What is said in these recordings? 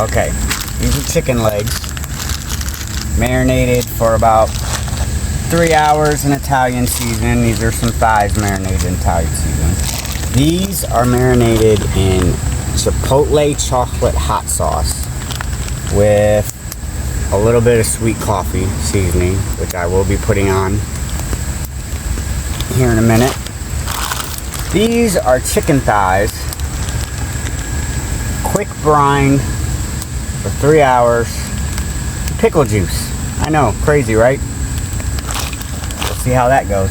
Okay, these are chicken legs, marinated for about 3 hours in Italian seasoning. These are some thighs marinated in Italian seasoning. These are marinated in chipotle chocolate hot sauce with a little bit of sweet coffee seasoning, which I will be putting on here in a minute. These are chicken thighs, quick brine for 3 hours. Pickle juice. I know, crazy, right? We'll see how that goes.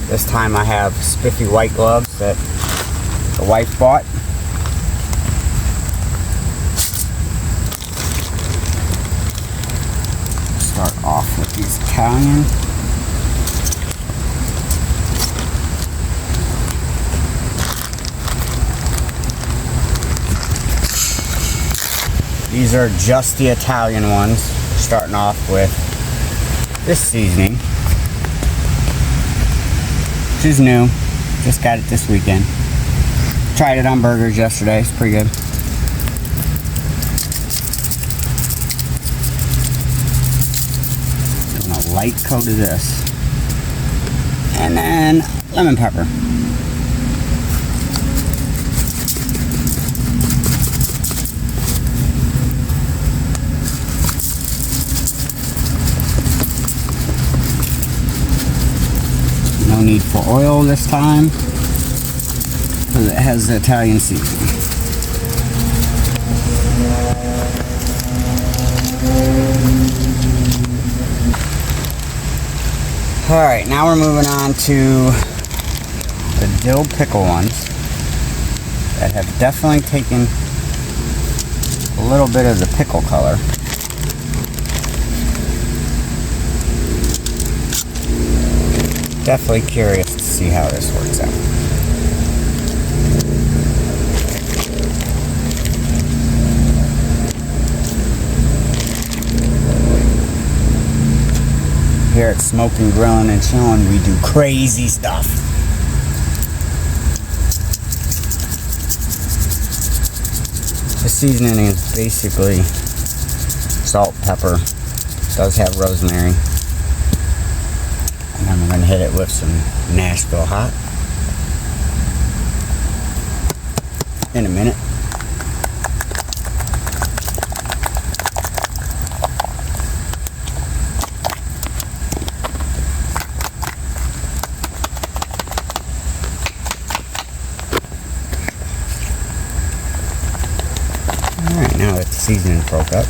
This time I have spiffy white gloves that the wife bought. Start off with these Italian. These are just the Italian ones. Starting off with this seasoning, which is new. Just got it this weekend. Tried it on burgers yesterday. It's pretty good. Doing a light coat of this. And then lemon pepper. No need for oil this time because it has the Italian seasoning. Alright, now we're moving on to the dill pickle ones that have definitely taken a little bit of the pickle color. Definitely curious to see how this works out. Here at Smoking, Grilling, and Chilling, we do crazy stuff. The seasoning is basically salt, pepper, does have rosemary. And then we're going to hit it with some Nashville hot in a minute. Alright, now that the seasoning broke up,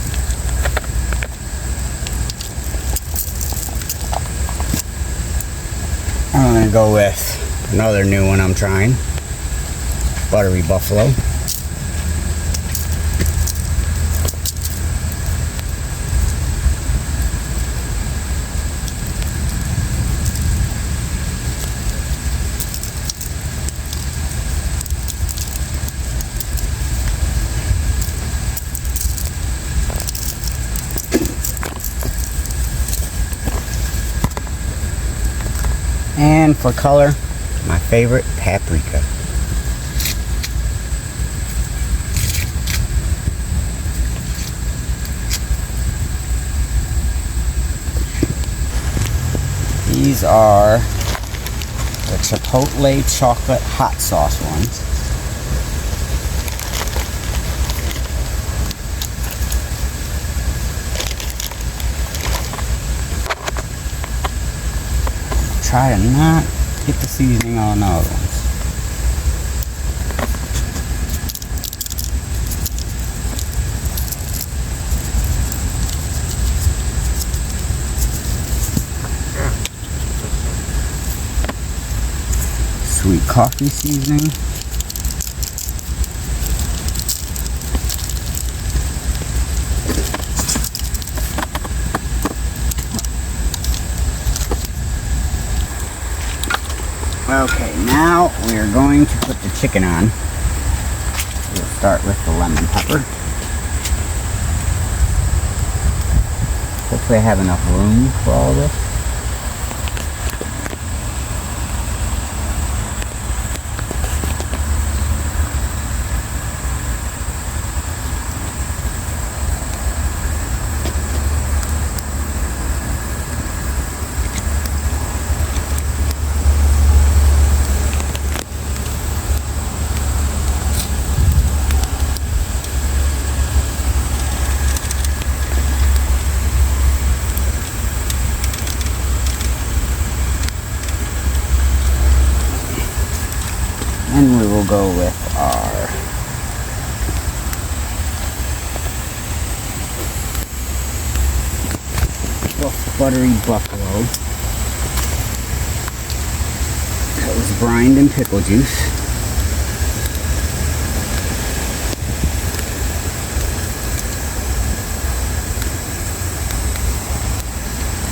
I'm going to go with another new one I'm trying, buttery buffalo. And for color, my favorite, paprika. These are the chipotle chocolate hot sauce ones. Try to not get the seasoning on the other ones. Sweet coffee seasoning. Okay, now we are going to put the chicken on. We'll start with the lemon pepper. Hopefully I have enough room for all this. will go with our buttery buffalo. That was brined in pickle juice.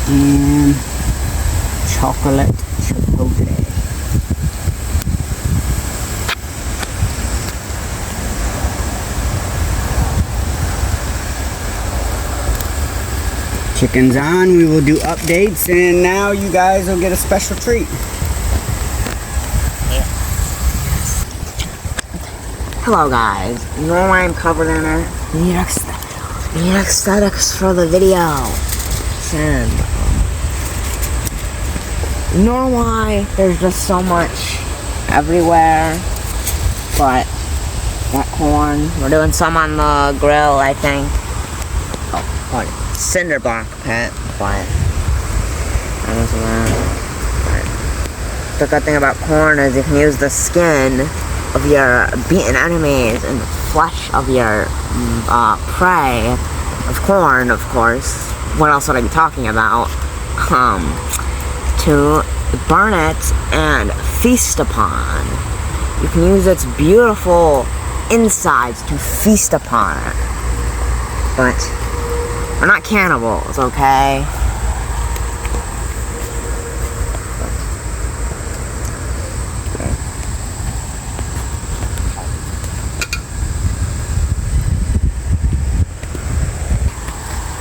And chocolate chipotle. Chicken's on, we will do updates, and now you guys will get a special treat. Hello guys, you know why I'm covered in it? We need aesthetics for the video. And you know why there's just so much everywhere, but that corn, we're doing some on the grill, I think. Oh, what? Cinder block pit, but the good thing about corn is you can use the skin of your beaten enemies and the flesh of your prey, of corn, of course. What else would I be talking about? To burn it and feast upon. You can use its beautiful insides to feast upon it. But we're not cannibals, okay?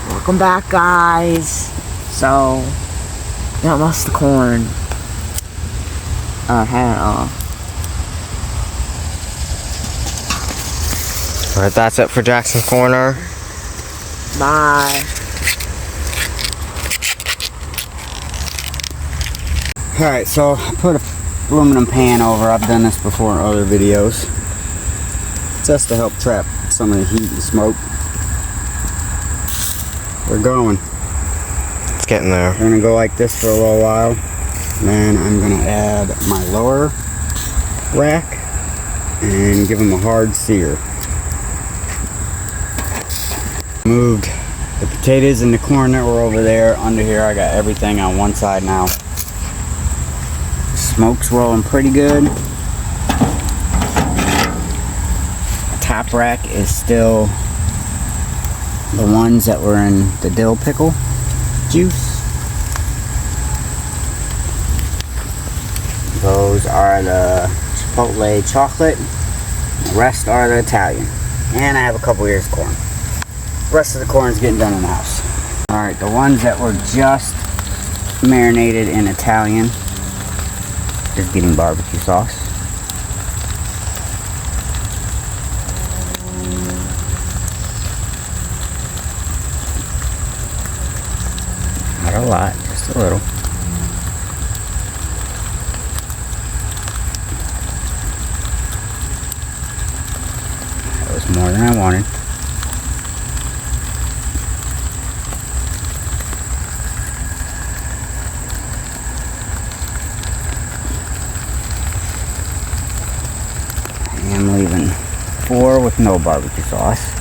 Welcome back, guys. So, that was the corn. Alright, that's it for Jackson's Corner. Bye. Alright, so I put a aluminum pan over. I've done this before in other videos, just to help trap some of the heat and smoke. We're going. It's getting there. We're gonna go like this for a little while. Then I'm gonna add my lower rack and give them a hard sear. Moved the potatoes and the corn that were over there under here. I got everything on one side now. Smoke's rolling pretty good. The top rack is still the ones that were in the dill pickle juice. Those are the chipotle chocolate. The rest are the Italian. And I have a couple ears of corn. The rest of the corn is getting done in the house. Alright, the ones that were just marinated in Italian is getting barbecue sauce. Not a lot, just a little. That was more than I wanted. I am leaving 4 with no barbecue sauce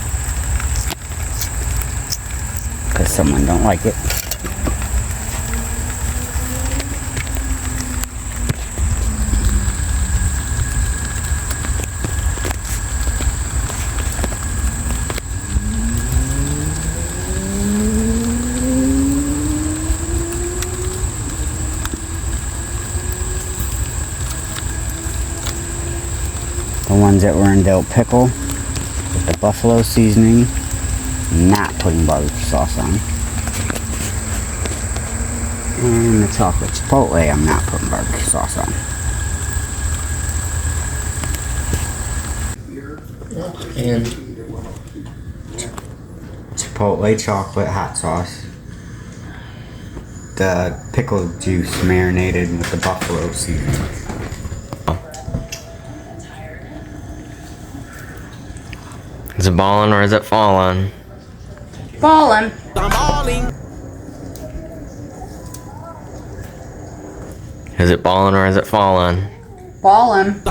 because someone don't like it. The ones that were in dill pickle with the buffalo seasoning, not putting barbecue sauce on. And the chocolate chipotle, I'm not putting barbecue sauce on. And Chipotle chocolate hot sauce. The pickle juice marinated with the buffalo seasoning. is it balling or is it falling? Falling. Is it balling or is it falling? Falling.